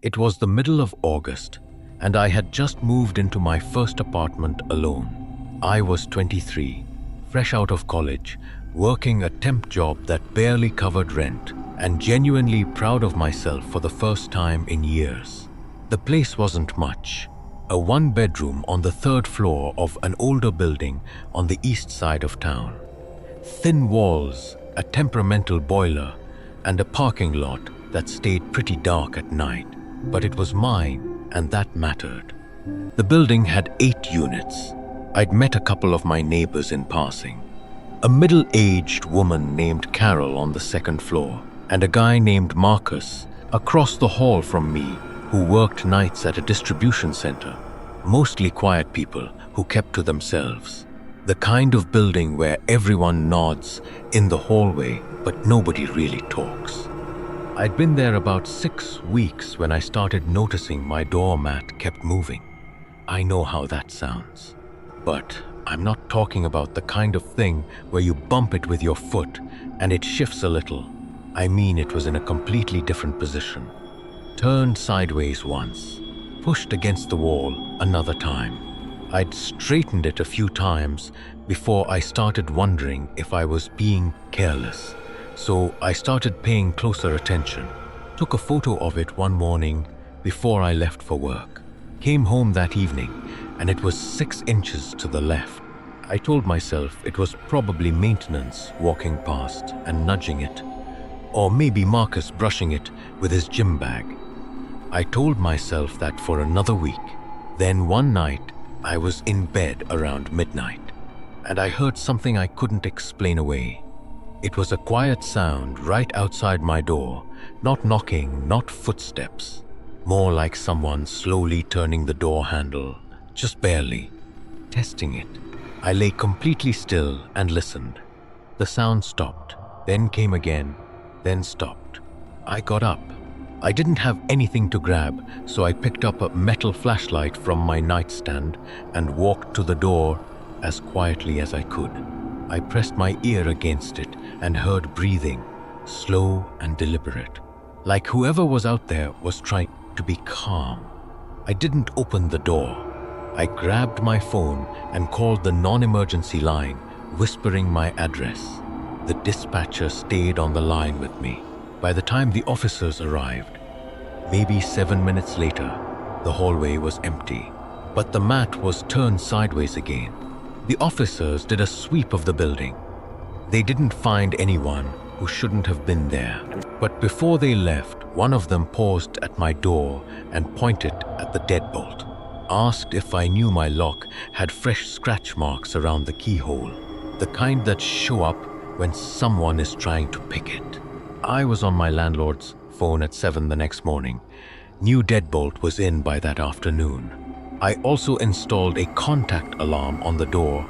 It was the middle of August, and I had just moved into my first apartment alone. I was 23, fresh out of college, working a temp job that barely covered rent, and genuinely proud of myself for the first time in years. The place wasn't much. A one-bedroom on the third floor of an older building on the east side of town. Thin walls, a temperamental boiler, and a parking lot that stayed pretty dark at night. But it was mine, and that mattered. The building had 8 units. I'd met a couple of my neighbors in passing. A middle-aged woman named Carol on the second floor, and a guy named Marcus across the hall from me who worked nights at a distribution center. Mostly quiet people who kept to themselves. The kind of building where everyone nods in the hallway, but nobody really talks. I'd been there about 6 weeks when I started noticing my doormat kept moving. I know how that sounds. But I'm not talking about the kind of thing where you bump it with your foot and it shifts a little. I mean it was in a completely different position. Turned sideways once, pushed against the wall another time. I'd straightened it a few times before I started wondering if I was being careless. So I started paying closer attention. Took a photo of it one morning before I left for work. Came home that evening and it was 6 inches to the left. I told myself it was probably maintenance walking past and nudging it. Or maybe Marcus brushing it with his gym bag. I told myself that for another week. Then one night, I was in bed around midnight, and I heard something I couldn't explain away. It was a quiet sound right outside my door, not knocking, not footsteps. More like someone slowly turning the door handle, just barely, testing it. I lay completely still and listened. The sound stopped, then came again, then stopped. I got up. I didn't have anything to grab, so I picked up a metal flashlight from my nightstand and walked to the door as quietly as I could. I pressed my ear against it and heard breathing, slow and deliberate, like whoever was out there was trying to be calm. I didn't open the door. I grabbed my phone and called the non-emergency line, whispering my address. The dispatcher stayed on the line with me. By the time the officers arrived, maybe 7 minutes later, the hallway was empty, but the mat was turned sideways again. The officers did a sweep of the building. They didn't find anyone who shouldn't have been there. But before they left, one of them paused at my door and pointed at the deadbolt. Asked if I knew my lock had fresh scratch marks around the keyhole, the kind that show up when someone is trying to pick it. I was on my landlord's phone at 7 the next morning. New deadbolt was in by that afternoon. I also installed a contact alarm on the door,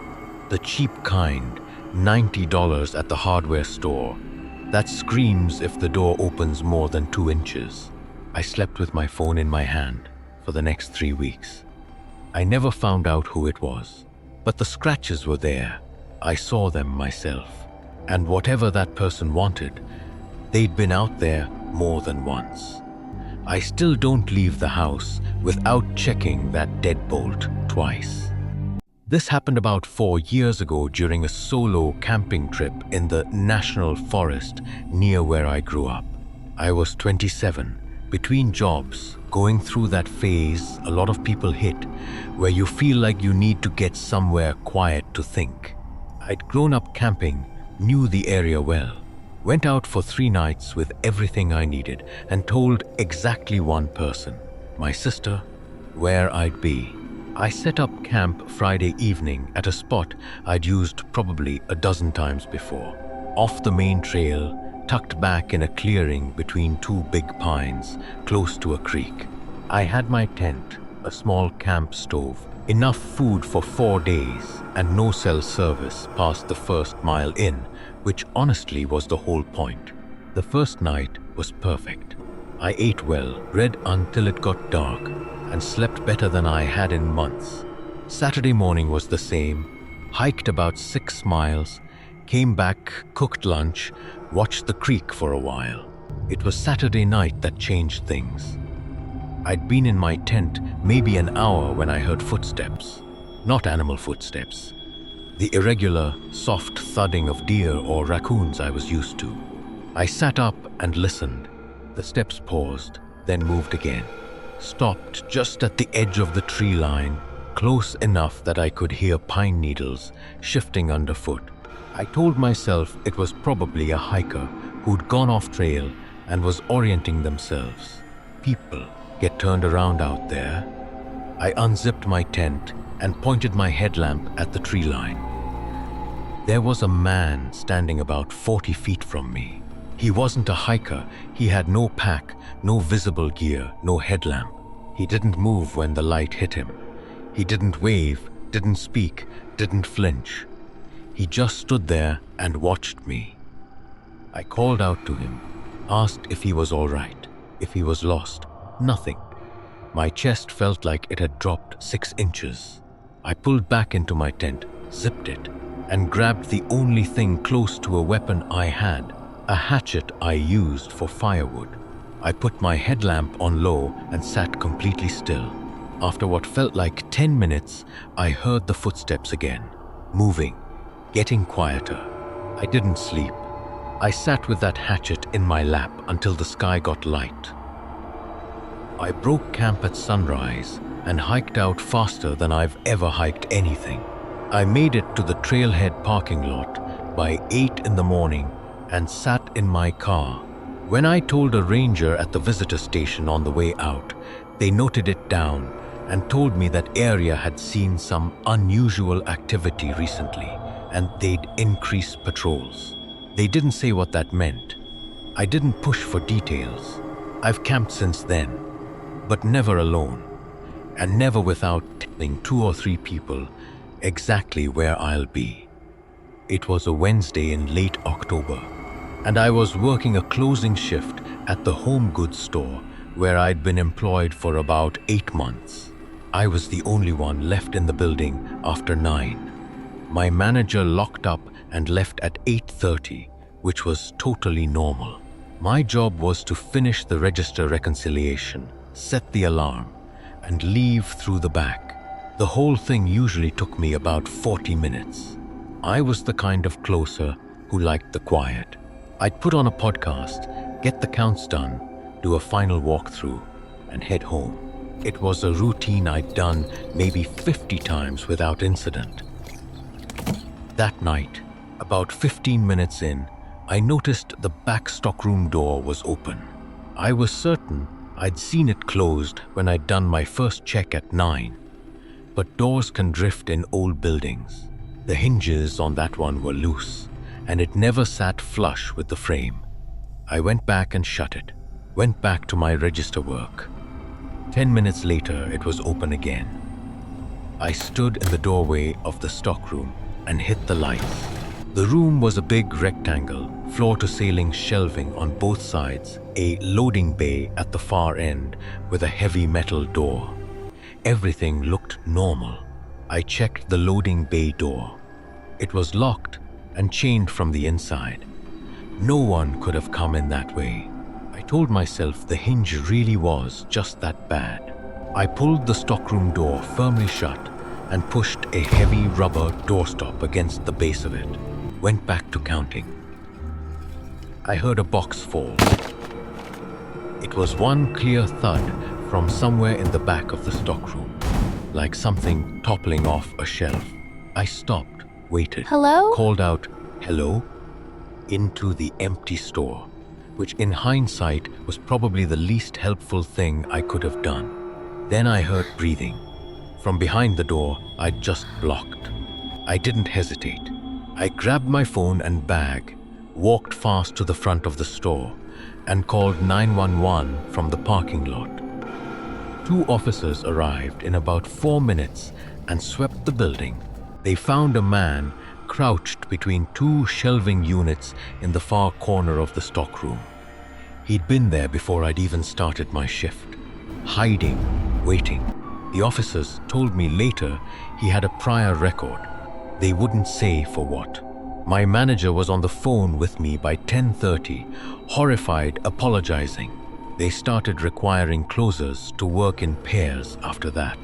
the cheap kind, $90 at the hardware store, that screams if the door opens more than 2 inches. I slept with my phone in my hand for the next 3 weeks. I never found out who it was, but the scratches were there. I saw them myself, and whatever that person wanted, they'd been out there more than once. I still don't leave the house without checking that deadbolt twice. This happened about 4 years ago during a solo camping trip in the national forest near where I grew up. I was 27, between jobs, going through that phase a lot of people hit, where you feel like you need to get somewhere quiet to think. I'd grown up camping, knew the area well. Went out for 3 nights with everything I needed and told exactly one person, my sister, where I'd be. I set up camp Friday evening at a spot I'd used probably a dozen times before. Off the main trail, tucked back in a clearing between 2 big pines, close to a creek. I had my tent, a small camp stove, enough food for 4 days, and no cell service past the first mile in, which honestly was the whole point. The first night was perfect. I ate well, read until it got dark, and slept better than I had in months. Saturday morning was the same, hiked about 6 miles, came back, cooked lunch, watched the creek for a while. It was Saturday night that changed things. I'd been in my tent maybe an hour when I heard footsteps. Not animal footsteps. The irregular, soft thudding of deer or raccoons I was used to. I sat up and listened. The steps paused, then moved again. Stopped just at the edge of the tree line, close enough that I could hear pine needles shifting underfoot. I told myself it was probably a hiker who'd gone off trail and was orienting themselves. People get turned around out there. I unzipped my tent and pointed my headlamp at the tree line. There was a man standing about 40 feet from me. He wasn't a hiker. He had no pack, no visible gear, no headlamp. He didn't move when the light hit him. He didn't wave, didn't speak, didn't flinch. He just stood there and watched me. I called out to him, asked if he was all right, if he was lost. Nothing. My chest felt like it had dropped 6 inches. I pulled back into my tent, zipped it, and grabbed the only thing close to a weapon I had, a hatchet I used for firewood. I put my headlamp on low and sat completely still. After what felt like 10 minutes, I heard the footsteps again, moving, getting quieter. I didn't sleep. I sat with that hatchet in my lap until the sky got light. I broke camp at sunrise and hiked out faster than I've ever hiked anything. I made it to the trailhead parking lot by 8 in the morning and sat in my car. When I told a ranger at the visitor station on the way out, they noted it down and told me that area had seen some unusual activity recently and they'd increase patrols. They didn't say what that meant. I didn't push for details. I've camped since then, but never alone, and never without telling 2 or 3 people exactly where I'll be. It was a Wednesday in late October, and I was working a closing shift at the home goods store where I'd been employed for about 8 months. I was the only one left in the building after 9. My manager locked up and left at 8:30, which was totally normal. My job was to finish the register reconciliation, set the alarm, and leave through the back. The whole thing usually took me about 40 minutes. I was the kind of closer who liked the quiet. I'd put on a podcast, get the counts done, do a final walkthrough, and head home. It was a routine I'd done maybe 50 times without incident. That night, about 15 minutes in, I noticed the back stockroom door was open. I was certain I'd seen it closed when I'd done my first check at 9. But doors can drift in old buildings. The hinges on that one were loose, and it never sat flush with the frame. I went back and shut it, went back to my register work. 10 minutes later, it was open again. I stood in the doorway of the stockroom and hit the lights. The room was a big rectangle, floor-to-ceiling shelving on both sides, a loading bay at the far end with a heavy metal door. Everything looked normal. I checked the loading bay door. It was locked and chained from the inside. No one could have come in that way. I told myself the hinge really was just that bad. I pulled the stockroom door firmly shut and pushed a heavy rubber doorstop against the base of it. Went back to counting. I heard a box fall. It was one clear thud from somewhere in the back of the stockroom, like something toppling off a shelf. I stopped, waited, Hello? called out, "Hello?" into the empty store, which in hindsight was probably the least helpful thing I could have done. Then I heard breathing. From behind the door, I'd just blocked. I didn't hesitate. I grabbed my phone and bag, walked fast to the front of the store, and called 911 from the parking lot. 2 officers arrived in about 4 minutes and swept the building. They found a man crouched between 2 shelving units in the far corner of the stockroom. He'd been there before I'd even started my shift, hiding, waiting. The officers told me later he had a prior record. They wouldn't say for what. My manager was on the phone with me by 10:30, horrified, apologizing. They started requiring closers to work in pairs after that.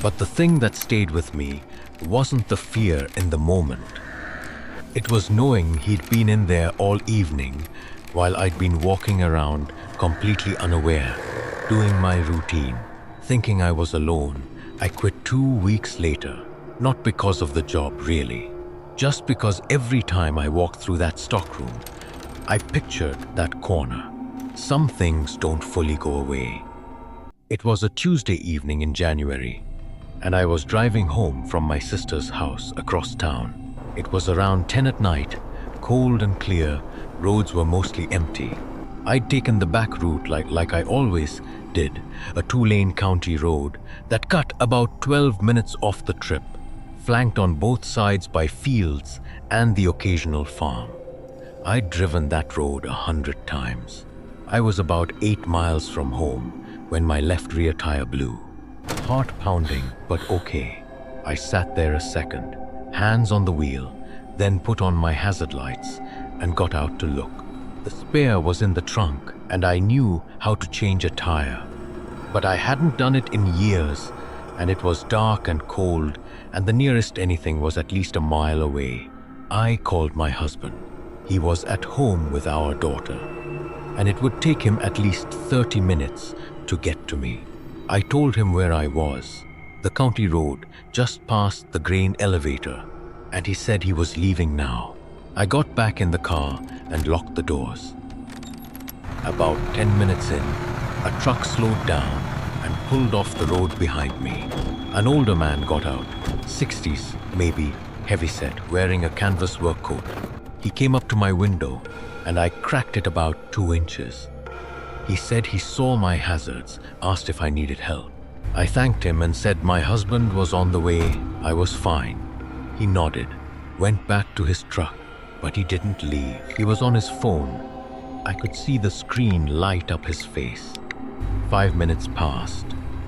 But the thing that stayed with me wasn't the fear in the moment. It was knowing he'd been in there all evening while I'd been walking around completely unaware, doing my routine, thinking I was alone. I quit 2 weeks later, not because of the job really, just because every time I walked through that stockroom, I pictured that corner. Some things don't fully go away. It was a Tuesday evening in January, and I was driving home from my sister's house across town. It was around 10 at night, cold and clear, roads were mostly empty. I'd taken the back route like I always did, a 2-lane county road that cut about 12 minutes off the trip, flanked on both sides by fields and the occasional farm. I'd driven that road 100 times. I was about 8 miles from home when my left rear tire blew. Heart pounding, but okay. I sat there a second, hands on the wheel, then put on my hazard lights and got out to look. The spare was in the trunk and I knew how to change a tire. But I hadn't done it in years, and it was dark and cold, and the nearest anything was at least a mile away. I called my husband. He was at home with our daughter, and it would take him at least 30 minutes to get to me. I told him where I was, the county road just past the grain elevator, and he said he was leaving now. I got back in the car and locked the doors. About 10 minutes in, a truck slowed down and pulled off the road behind me. An older man got out, 60s maybe, heavyset, wearing a canvas work coat. He came up to my window and I cracked it about 2 inches. He said he saw my hazards, asked if I needed help. I thanked him and said my husband was on the way, I was fine. He nodded, went back to his truck, but he didn't leave. He was on his phone. I could see the screen light up his face. 5 minutes passed,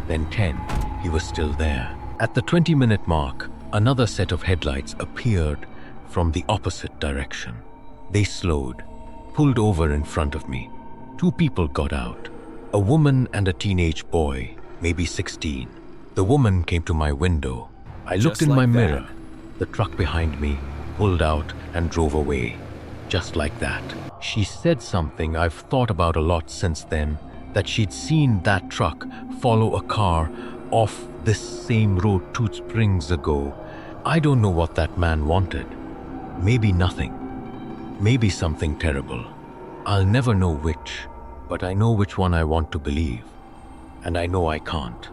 then 10. He was still there. At the 20-minute mark, another set of headlights appeared from the opposite direction. They slowed, pulled over in front of me. 2 people got out, a woman and a teenage boy, maybe 16. The woman came to my window. I looked in my mirror. The truck behind me pulled out and drove away, just like that. She said something I've thought about a lot since then, that she'd seen that truck follow a car off this same road 2 springs ago. I don't know what that man wanted. Maybe nothing. Maybe something terrible. I'll never know which, but I know which one I want to believe. And I know I can't.